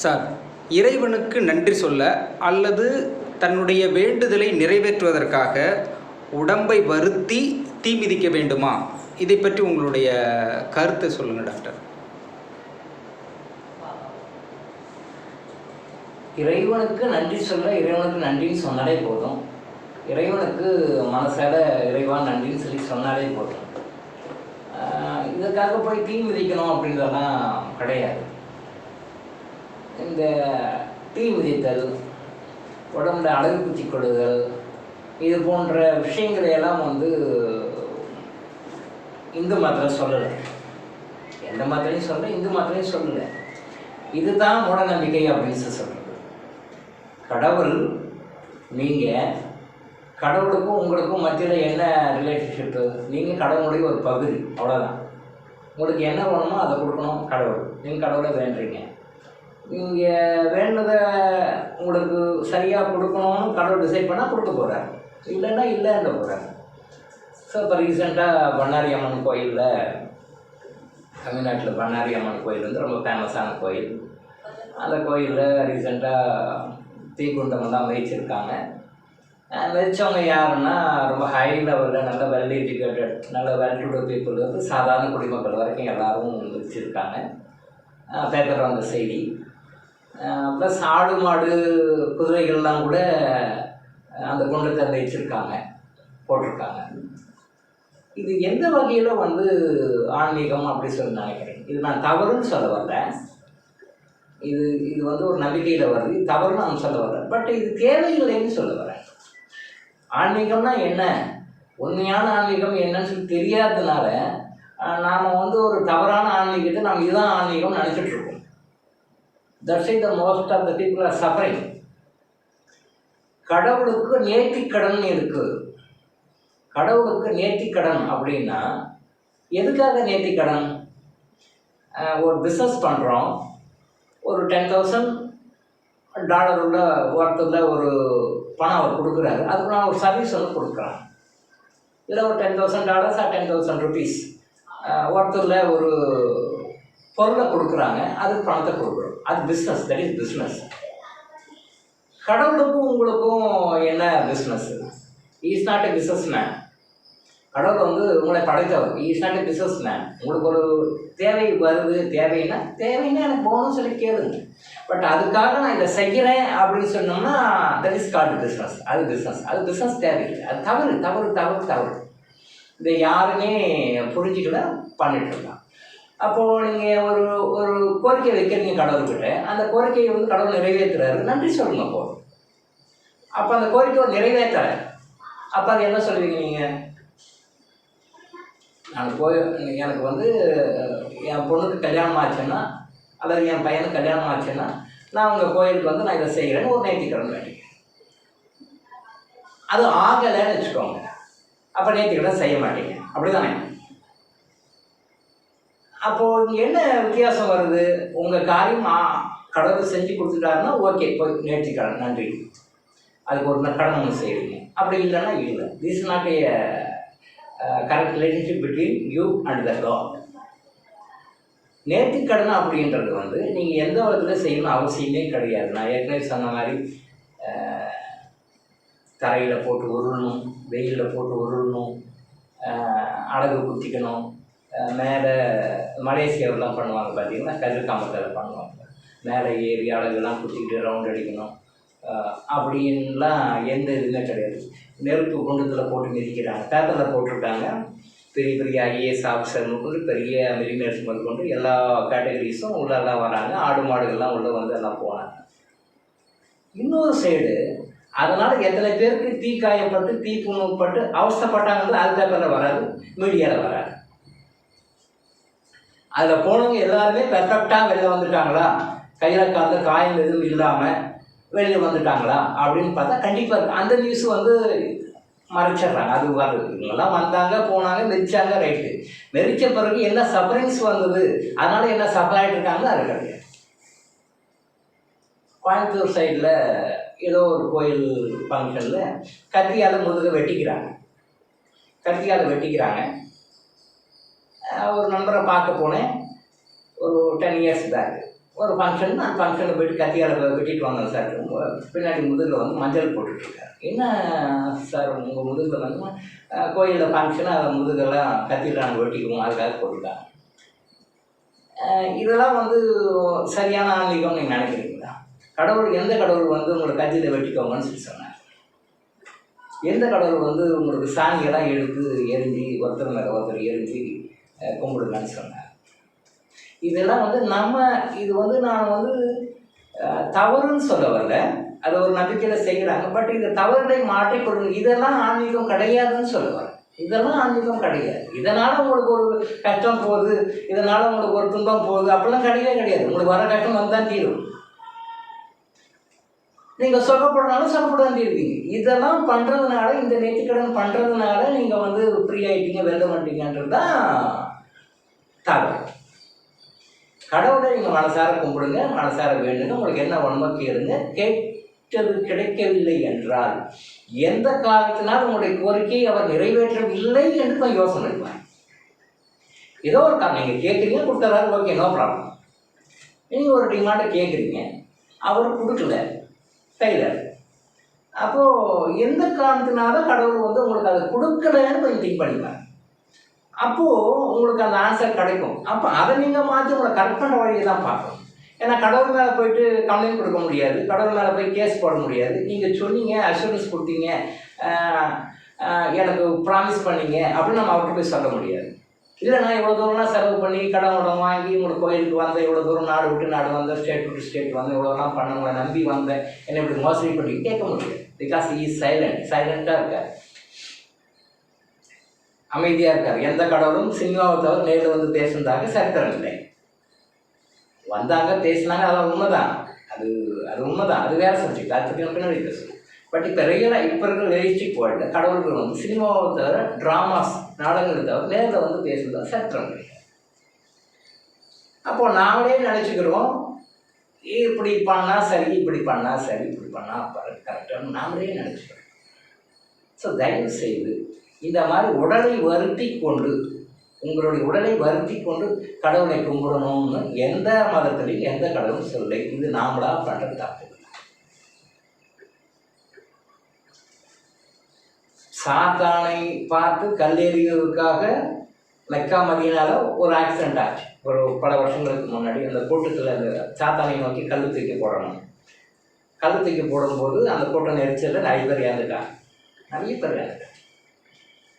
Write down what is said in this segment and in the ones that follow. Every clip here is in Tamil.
சார், இறைவனுக்கு நன்றி சொல்ல அல்லது தன்னுடைய வேண்டுதலை நிறைவேற்றுவதற்காக உடம்பை வருத்தி தீ மிதிக்க வேண்டுமா? இதை பற்றி உங்களுடைய கருத்தை சொல்லுங்கள் டாக்டர். இறைவனுக்கு நன்றி சொல்ல இறைவனுக்கு நன்றின்னு சொன்னாலே போதும். இறைவனுக்கு மனசால இறைவா நன்றின்னு சொல்லி சொன்னாலே போதும். இதற்காக போய் தீ மிதிக்கணும் அப்படின்றதெல்லாம் கிடையாது. இந்த தீ மிதித்தல், உடம்புல அழகு குத்தி கொள்ளுதல், இது போன்ற விஷயங்களை எல்லாம் இந்து மதத்தில் சொல்லலை. எந்த மதத்துலையும் சொல்லலை, இந்து மதத்துலையும் சொல்லலை. இதுதான் மூட நம்பிக்கை அப்படின்னு சொல்கிறது. கடவுள், நீங்கள் கடவுளுக்கும் உங்களுக்கும் மத்தியில் என்ன ரிலேஷன்ஷிப்பு? நீங்கள் கடவுளுடைய ஒரு பகுதி, அவ்வளோதான். உங்களுக்கு என்ன வேணுமோ அதை கொடுக்கணும் கடவுள். நீங்கள் கடவுளை வேண்டுறீங்க, நீங்கள் வேண்டதை உங்களுக்கு சரியாக கொடுக்கணும்னு கடவுள் டிசைட் பண்ணால் கொடுக்க போகிறார், இல்லைன்னா இல்லைன்ற போகிறார். ஸோ இப்போ ரீசெண்டாக பண்ணாரி அம்மன் கோயிலில், தமிழ்நாட்டில் பண்ணாரி அம்மன் கோயில் ரொம்ப ஃபேமஸான கோயில். அந்த கோயிலில் ரீசெண்டாக தீக்குண்டமெல்லாம் மிதிச்சிருக்காங்க. மிதித்தவங்க யாருன்னா ரொம்ப ஹை லெவலில் நல்ல வெல் எஜுகேட்டட், நல்ல வெல் டு டூ பீப்புள், சாதாரண குடிமக்கள் வரைக்கும் எல்லோரும் மிதிச்சிருக்காங்க. பேப்பரில் வந்த செய்தி. ப்ளஸ் ஆடு மாடு குதிரைகள்லாம் கூட அந்த குண்டத்தை மிதிச்சிருக்காங்க, போட்டிருக்காங்க. இது எந்த வகையில் ஆன்மீகம் அப்படி சொல்லி நினைக்கிறேன். இது நான் தவறுன்னு சொல்ல வரல. இது ஒரு நம்பிக்கையில் வருது, தவறுன்னு நான் சொல்ல வரேன். பட் இது தேவையில்லைன்னு சொல்ல வரேன். ஆன்மீகம்னா என்ன, உண்மையான ஆன்மீகம் என்னன்னு சொல்லி தெரியாததுனால நாம் ஒரு தவறான ஆன்மீகத்தை நாம் இதுதான் ஆன்மீகம்னு நினச்சிட்ருக்கோம். That's it the most of the people are suffering. கடவுளுக்கு நேர்த்திக்கடன் இருக்குது. கடவுளுக்கு நேர்த்திக்கடன் அப்படின்னா எதுக்காக நேர்த்திக்கடன்? ஒரு பிஸ்னஸ் பண்ணுறோம், ஒரு $10,000 உள்ள ஒருத்தருல ஒரு பணம் அவர் கொடுக்குறாரு, அதுக்கு நான் ஒரு சர்வீஸ் கொடுக்குறேன். இதில் ஒரு $10,000 ஆர் ₹10,000 ஒருத்தரில் ஒரு பொருளை கொடுக்குறாங்க, அதுக்கு பணத்தை கொடுக்குறோம். அது பிஸ்னஸ், தட் இஸ் பிஸ்னஸ். கடவுளுக்கும் உங்களுக்கும் என்ன business? Is not a business man. கடவுள் உங்களை படைத்தவர். Is not a business man. உங்களுக்கு ஒரு தேவை வருது, தேவைன்னா எனக்கு போகணும்னு சொல்லி கேளுங்க. பட் அதுக்காக நான் இதை செய்கிறேன் அப்படின்னு சொன்னோம்னா தட் இஸ் கால்டு பிஸ்னஸ். அது பிஸ்னஸ் தேவையில்லை. அது தவறு தவறு தவறு தவறு. இதை யாருமே புரிஞ்சுக்கல, பண்ணிட்டுருக்கான். அப்போது நீங்கள் ஒரு கோரிக்கை வைக்கிறீங்க கடவுள்கிட்ட, அந்த கோரிக்கையை கடவுள் நிறைவேற்றுறாரு, நன்றி சொல்லுங்க போதும். அப்போ அந்த கோரிக்கை நிறைவேற்றுறாரு, அப்போ அது என்ன சொல்லுவீங்க நீங்கள்? நான் எனக்கு என் பொண்ணுக்கு கல்யாணம் ஆச்சுன்னா, அல்லது என் பையனுக்கு கல்யாணம் ஆச்சுன்னா, நான் உங்கள் கோயிலுக்கு நான் இதை செய்கிறேன்னு ஒரு நேர்த்திக்கடன் வேண்டிக்கிறேன். அது ஆகலைன்னு வச்சுக்கோங்க, அப்போ நேர்த்திக்கடன் செய்ய மாட்டீங்க, அப்படி தானே? அப்போது இங்கே என்ன வித்தியாசம் வருது? உங்கள் காரியம் கடவுள் செஞ்சு கொடுத்துட்டாருன்னா ஓகே, போய் நேர்த்திக்கடன் நன்றி, அதுக்கு ஒரு கடன் ஒன்று செய்கிறீங்க. அப்படி இல்லைன்னா இல்லை. This is not a correct relationship between you and the God. நேர்த்திக்கடன் அப்படின்றது நீங்கள் எந்த விதத்தில் செய்யணும் அவசியமே கிடையாது. நான் ஏற்கனவே சொன்ன மாதிரி தரையில் போட்டு உருளணும், வெயிலில் போட்டு உருளணும், அழகு குத்திக்கணும், மேலே மலேசியாவெலாம் பண்ணுவாங்க பார்த்தீங்கன்னா, கதிர்காமத்தில் பண்ணுவாங்க, மேலே ஏறி அழகுலாம் குத்திக்கிட்டு ரவுண்ட் அடிக்கணும் அப்படின்லாம் எந்த இதுவுமே கிடையாது. நெருப்பு குண்டத்தில் போட்டு மிதிக்கிறாங்க, பேப்பரில் போட்டிருக்காங்க. பெரிய பெரிய ஐஏஎஸ் ஆஃபீஸர் முதற்கொண்டு பெரிய மில்லியனர்ஸ் முதற்கொண்டு எல்லா கேட்டகரிஸும் உள்ளெல்லாம் வராங்க. ஆடு மாடுகள்லாம் உள்ளே எல்லாம் போனாங்க. இன்னொரு சைடு அதனால் எத்தனை பேருக்கு தீ காயப்பட்டு தீ புண்ணுப்பட்டு அவஸ்தப்பட்டாங்கன்றது அது பேப்பரில் வராது, மீடியாவில் வராது. அதில் போனவங்க எல்லாருமே பெர்ஃபெக்டாக வெளில வந்துட்டாங்களா, கையில் காலில் காயம் எதுவும் இல்லாமல் வெளியில் வந்துட்டாங்களா அப்படின்னு பார்த்தா கண்டிப்பாக அந்த நியூஸ் மறைச்சிட்றாங்க. அது இவங்கெல்லாம் வந்தாங்க, போனாங்க, மெரிச்சாங்க, ரைட்டு. மெரிச்ச பிறகு என்ன சஃபரிங்ஸ் வந்தது, அதனால் என்ன சஃபர் ஆகிட்டு இருக்காங்களோ அது கிடையாது. கோயம்புத்தூர் சைடில் ஏதோ ஒரு கோயில் ஃபங்க்ஷனில் கத்தியால் முதுக வெட்டிக்கிறாங்க. ஒரு நண்பரை பார்க்க போனேன், ஒரு 10 years பேக். ஒரு ஃபங்க்ஷன், அந்த ஃபங்க்ஷனில் போய்ட்டு கத்தியால் வெட்டிட்டு வந்தோம் சார். பின்னாடி முதுகில் வந்து மஞ்சள் போட்டுட்ருக்காரு. என்ன சார் உங்கள் முதுகில் வந்து கோயிலில் ஃபங்க்ஷன், அதை முதுகெல்லாம் கத்தியில் நாங்கள் வெட்டிக்குவோம், அதுக்காக போட்டுருக்காங்க. இதெல்லாம் வந்து சரியான ஆன்மீகம் நீங்கள் நினைக்கிறீங்களா? கடவுள் எந்த கடவுள் வந்து உங்களை கத்தியில் வெட்டிக்கோங்கன்னு சொல்லி சொன்னார்? எந்த கடவுள் வந்து உங்களுக்கு சாணியெல்லாம் எடுத்து எரிஞ்சு ஒருத்தர் மேலே ஒருத்தர் எரிஞ்சு கும்பிடுங்கன்னு சொன்னார்? இதெல்லாம் வந்து இது வந்து நான் வந்து தவறுன்னு சொல்ல வரல, அதை ஒரு நம்பிக்கையில் செய்கிறாங்க. பட் இந்த தவறுகளை மாற்றிக்கொள்ளுங்க. இதெல்லாம் ஆன்மீகம் கிடையாதுன்னு சொல்ல வரேன். இதெல்லாம் ஆன்மீகம் கிடையாது. இதனால் உங்களுக்கு ஒரு கஷ்டம் போகுது, இதனால் உங்களுக்கு ஒரு துன்பம் போகுது, அப்படிலாம் கிடையவே கிடையாது. உங்களுக்கு வர கஷ்டம் வந்து தான் தீரும். நீங்கள் சொல்லப்படுறதுனால சொல்லப்படாதான் தீருவீங்க. இதெல்லாம் பண்ணுறதுனால, இந்த நேர்த்திக்கடன் பண்ணுறதுனால நீங்கள் வந்து ஃப்ரீ ஆகிட்டீங்க, வெல்ல மாட்டீங்கன்றது தான் தவறு. கடவுளை நீங்கள் மனசார கும்பிடுங்க, மனசார வேண்டுங்க, உங்களுக்கு என்ன உண்மை கேளுங்க. கேட்டது கிடைக்கவில்லை என்றால் எந்த காலத்தினால் உங்களுடைய கோரிக்கையை அவர் நிறைவேற்றவில்லை என்று கொஞ்சம் யோசனை இருப்பாங்க. ஏதோ ஒரு காரணம் நீங்கள் கேட்குறீங்க, கொடுத்தறாரு, ஓகே, நோ ப்ராப்ளம். நீங்கள் ஒரு டிமாண்டை கேட்குறீங்க, அவர் கொடுக்கல, ஃபெயிலர். அப்போது எந்த காரணத்தினால கடவுள் வந்து உங்களுக்கு அதை கொடுக்கலன்னு கொஞ்சம் திங்க் பண்ணிப்பாங்க. அப்போது உங்களுக்கு அந்த ஆன்சர் கிடைக்கும். அப்போ அதை நீங்கள் மாற்றி உங்களை கரெக்ட் பண்ணுற வழியை தான் பார்க்கணும். ஏன்னா கடவுள் மேலே போயிட்டு கம்ப்ளைண்ட் கொடுக்க முடியாது, கடவுள் மேலே போய் கேஸ் போட முடியாது. நீங்கள் சொன்னீங்க, அஷூரன்ஸ் கொடுத்தீங்க, எனக்கு ப்ராமிஸ் பண்ணீங்க அப்படின்னு நம்ம அவர்கிட்ட போய் சொல்ல முடியாது. இல்லை, நான் இவ்வளோ தூரம்லாம் செலவு பண்ணி கடன் வாங்கி உங்களுக்கு கோயிலுக்கு வந்தேன், இவ்வளோ தூரம் நாடு விட்டு நாடு வந்தேன், ஸ்டேட் விட்டு ஸ்டேட் வந்தேன், இவ்வளோலாம் பண்ண உங்களை நம்பி வந்தேன், என்னை இப்படி மோசடி பண்ணி கேட்க முடியாது. பிகாஸ் இஸ் சைலண்ட்டாக இருக்கார், அமைதியாக இருக்கார். எந்த கடவுளும் சினிமாவை தவிர நேரில் வந்து பேசுனதாக சரித்திரம் இல்லை. வந்தாங்க, பேசினாங்க, அதெல்லாம் உண்மைதான். அது உண்மைதான், அது வேறு சப்ஜெக்ட், அதை பற்றி பின்னாடி பேசணும். பட் இப்போ ரெகுலராக இப்போ இருக்கிற ரியலிஸ்டிக் வேர்ல்டில் கடவுள்கள் வந்து சினிமாவை தவிர, ட்ராமாஸ், நாடகங்களை தவிர நேரில் வந்து பேசுனதாக சரித்திரம் கிடையாது. அப்போது நாங்களே நினச்சிக்கிறோம், இப்படி பண்ணால் சரி, இப்படி பண்ணால் சரி, இப்படி பண்ணால் கரெக்டாக நாங்களே நினச்சிக்கிறோம். ஸோ தயவு செய்து இந்த மாதிரி உடலை வருத்தி கொண்டு, உங்களுடைய உடலை வருத்தி கொண்டு கடவுளை கும்பிடணும்னு எந்த மதத்திலையும் எந்த கடவுளும் சொல்லை. இது நாமளாக பண்ணுற தப்பு. சாத்தானை பார்த்து கல்லெறிவதற்காக மெக்கா மதீனாவில் ஒரு ஆக்சிடென்ட் ஆச்சு. ஒரு பல வருஷங்களுக்கு முன்னாடி அந்த கூட்டத்தில் அந்த சாத்தானை நோக்கி கல் தூக்கி போடணும். கல் தூக்கி போடும்போது அந்த கூட்ட நெரிச்சலில் நிறைய பேர் இறந்துட்டாங்க.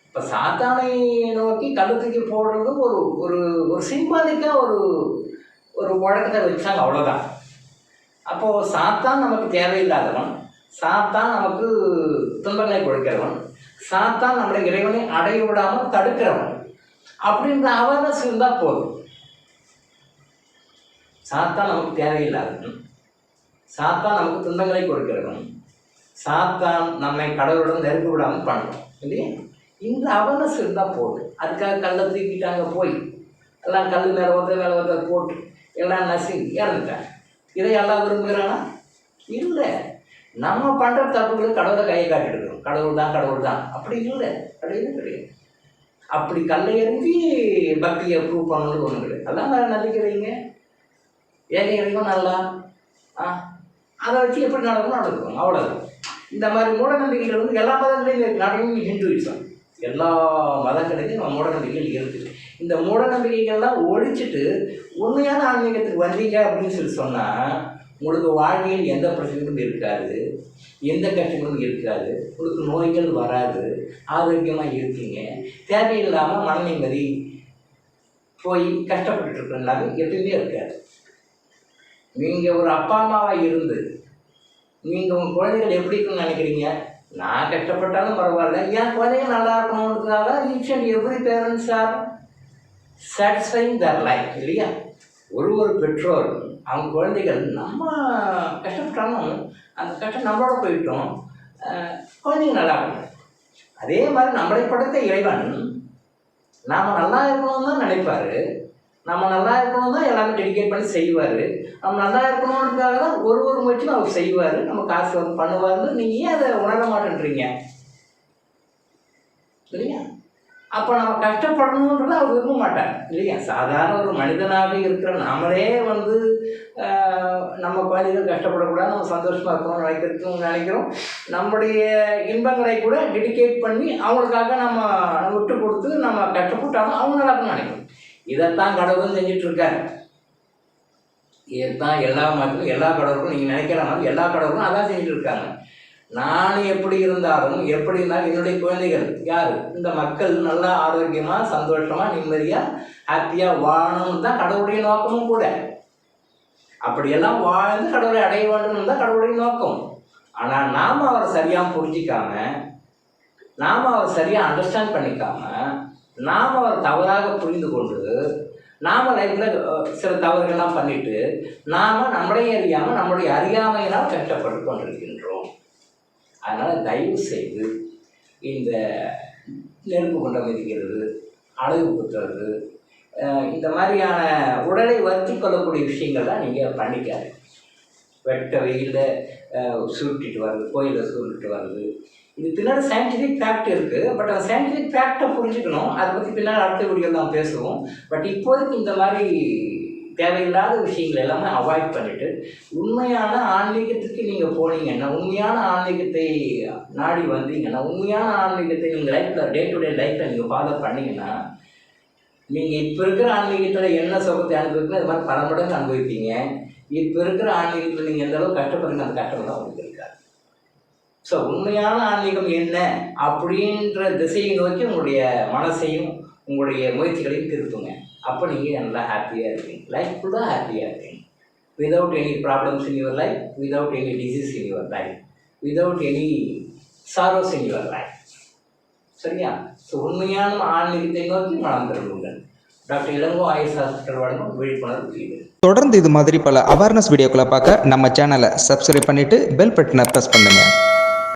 இப்போ சாத்தானை நோக்கி கல் தூக்கி போடுறது ஒரு ஒரு ஒரு சிம்பாலிக்காக ஒரு வழக்கத்தை வச்சாங்க, அவ்வளோதான். அப்போது சாத்தான் நமக்கு தேவையில்லாதவன், சாத்தான் நமக்கு துன்பங்களை கொடுக்கிறவன், சாத்தான் நம்மளை இறைவனை அடைய விடாமல் தடுக்கிறவன் அப்படின்ற அவேர்னஸ் இருந்தால் போதும். சாத்தான் நமக்கு தேவையில்லாதவன், சாத்தான் நமக்கு துன்பங்களை கொடுக்கிறவன், சாத்தான் நம்மை கடவுளுடன் நெருங்க விடாமல் பண்ணணும் இல்லையா? இந்த அவேர்னஸ் இருந்தால் போதும். அதுக்காக கல்லை தூக்கிட்டாங்க, போய் எல்லாம் கல் மேலே ஒருத்தர் போட்டு எல்லாம் நசுங்கி இறந்துட்டாங்க. இதை எல்லாம் விரும்புகிறானா? இல்லை. நம்ம பண்ணுற தப்புகளுக்கு கடவுளை கையை காட்டிட்டு இருக்கோம். கடவுள் தான் அப்படி இல்லை, கிடையாது. அப்படி கல்லை எறிஞ்சி பக்தியை ப்ரூவ் பண்ணணும்னு ஒன்றும் கிடையாது. அதெல்லாம் வேறு நம்பிக்கை வைங்க, ஏழை இறைவன் நல்லா அதை வச்சு எப்படி நடக்கும், அவ்வளோதான். இந்த மாதிரி மூட நம்பிக்கைகள் வந்து எல்லா மதங்களையும் நடக்கும். ஹிந்துவிசம் எல்லா மதங்களையும் நம்ம மூட நம்பிக்கைகள் இருக்குது. இந்த மூட நம்பிக்கைகள்லாம் ஒழிச்சிட்டு உண்மையான ஆன்மீகத்துக்கு வந்தீங்க அப்படின்னு சொல்லி சொன்னால் உங்களுக்கு வாழ்க்கையில் எந்த பிரச்சனைகளும் இருக்காது, எந்த கஷ்டங்களும் இருக்காது, உங்களுக்கு நோய்கள் வராது, ஆரோக்கியமாக இருக்கீங்க, தேவையில்லாமல் மன நிம்மதி போய் கஷ்டப்பட்டு இருக்கிறனால எப்பயுமே இருக்காது. நீங்கள் ஒரு அப்பா அம்மாவாக இருந்து நீங்கள் உங்கள் குழந்தைகள் எப்படி இருக்குன்னு நினைக்கிறீங்க? நான் கஷ்டப்பட்டாலும் பரவாயில்ல, என் குழந்தைங்க நல்லா இருக்கணுன்றதுனால each and every parents are satisfying their life இல்லையா? ஒரு பெற்றோர் அவங்க குழந்தைகள் நம்ம கஷ்டப்பட்டாலும் அந்த கஷ்டம் நம்மளோட போயிட்டோம், குழந்தைங்க நல்லா இருக்கணும். அதே மாதிரி நம்மளை படைத்த இறைவன் நாம் நல்லா இருக்கணும்னு தான் நினைப்பார். நம்ம நல்லா இருக்கணும் தான் எல்லாமே டெடிகேட் பண்ணி செய்வார். நம்ம நல்லா இருக்கணுன்றதுக்காக தான் ஒரு முயற்சியும் அவர் செய்வார், நம்ம காசு வந்து பண்ணுவார்னு நீங்கள் ஏன் அதை உணர மாட்டேன்றீங்க இல்லையா? அப்போ நம்ம கஷ்டப்படணுன்றது அவர் விரும்ப மாட்டார் இல்லையா. சாதாரண ஒரு மனிதனாக இருக்கிற நாமளே வந்து நம்ம குழந்தைகள் கஷ்டப்படக்கூடாது, நம்ம சந்தோஷமாக இருக்கணும்னு நினைக்கிறோம். நம்முடைய இன்பங்களை கூட டெடிகேட் பண்ணி அவங்களுக்காக நம்ம விட்டு கொடுத்து நம்ம கஷ்டப்பட்டாலும் அவங்க நல்லா இருக்குன்னு நினைக்கிறோம். இதைத்தான் கடவுளும் செஞ்சிட்ருக்காரு. இதைத்தான் எல்லா மக்களும் எல்லா கடவுளும் நீங்கள் நினைக்கிற மாதிரி எல்லா கடவுளும் அதான் செஞ்சுட்டு இருக்காங்க. நான் எப்படி இருந்தாலும் எப்படி இருந்தாலும் என்னுடைய குழந்தைகள் யார், இந்த மக்கள் நல்லா ஆரோக்கியமாக சந்தோஷமாக நிம்மதியாக ஹாப்பியாக வாழணும்னு தான் கடவுளுடைய நோக்கமும் கூட. அப்படியெல்லாம் வாழ்ந்து கடவுளை அடைய வேண்டும் தான் கடவுளுடைய நோக்கம். ஆனால் நாம் அவரை சரியாக புரிஞ்சிக்காம, நாம் அவரை சரியாக அண்டர்ஸ்டாண்ட் பண்ணிக்காம, நாம் அவரை தவறாக புரிந்து கொண்டு நாம் லைஃப்பில் சில தவறுகள்லாம் பண்ணிவிட்டு நாம் நம்மளையே அறியாமல் நம்முடைய அறியாமையினால் கஷ்டப்பட்டு கொண்டிருக்கின்றோம். அதனால் தயவு செய்து இந்த நெருப்பு குண்டம் மிதிக்கிறது, அழகு குத்துறது, இந்த மாதிரியான உடலை வருத்தி கொள்ளக்கூடிய விஷயங்கள்லாம் நீங்கள் பண்ணிக்காது. வெட்ட வெயிலில் சுருட்டிட்டு வர்றது, கோயிலில் சுருட்டிட்டு வர்றது, இது பின்னாடி சயின்டிஃபிக் ஃபேக்ட் இருக்குது. பட் அந்த சயின்டிஃபிக் ஃபேக்டை புரிஞ்சுக்கணும். அதை பற்றி பின்னாடி அடுத்த வீடியோ தான் பேசுவோம். பட் இப்போதைக்கு இந்த மாதிரி தேவையில்லாத விஷயங்கள் எல்லாமே அவாய்ட் பண்ணிவிட்டு உண்மையான ஆன்மீகத்துக்கு நீங்கள் போனீங்கன்னா, உண்மையான ஆன்மீகத்தை நாடி வந்தீங்கன்னா, உண்மையான ஆன்மீகத்தை நீங்கள் லைஃப்பில் டே டு டே லைஃப்பில் நீங்கள் ஃபாலோ பண்ணிங்கன்னா, நீங்கள் இப்போ இருக்கிற ஆன்மீகத்தில் என்ன சுகத்தை அனுபவிக்கணும் அது மாதிரி பல மடங்கு அனுபவிப்பீங்க. இப்போ இருக்கிற ஆன்மீகத்தில் நீங்கள் எந்த அளவுக்கு கஷ்டப்படுறீங்க அந்த கஷ்டம் தான் உங்களுக்கு இருக்காது. ஸோ உண்மையான ஆன்மீகம் என்ன அப்படின்ற திசையை நோக்கி உங்களுடைய மனசையும் உங்களுடைய முயற்சிகளையும் திருப்புங்க. அப்போ நீங்கள் நல்லா ஹாப்பியாக இருப்பீங்க, லைஃப் ஃபுல்லாக ஹாப்பியாக இருப்பீங்க. Without any problems in your life, without any disease in your life, without any sorrows in your life. சரியா? ஸோ உண்மையான ஆன்மீகத்தை நோக்கி மனம் திரும்புங்கள். டாக்டர் இளங்கோ ஆயுஷ் ஹாஸ்பிட்டல் வழங்கும் விழிப்புணர்வு வீடு. தொடர்ந்து இது மாதிரி பல அவேர்னஸ் வீடியோக்களை பார்க்க நம்ம சேனலை சப்ஸ்கிரைப் பண்ணிவிட்டு பெல் பட்டனை ப்ரெஸ் பண்ணுங்கள்.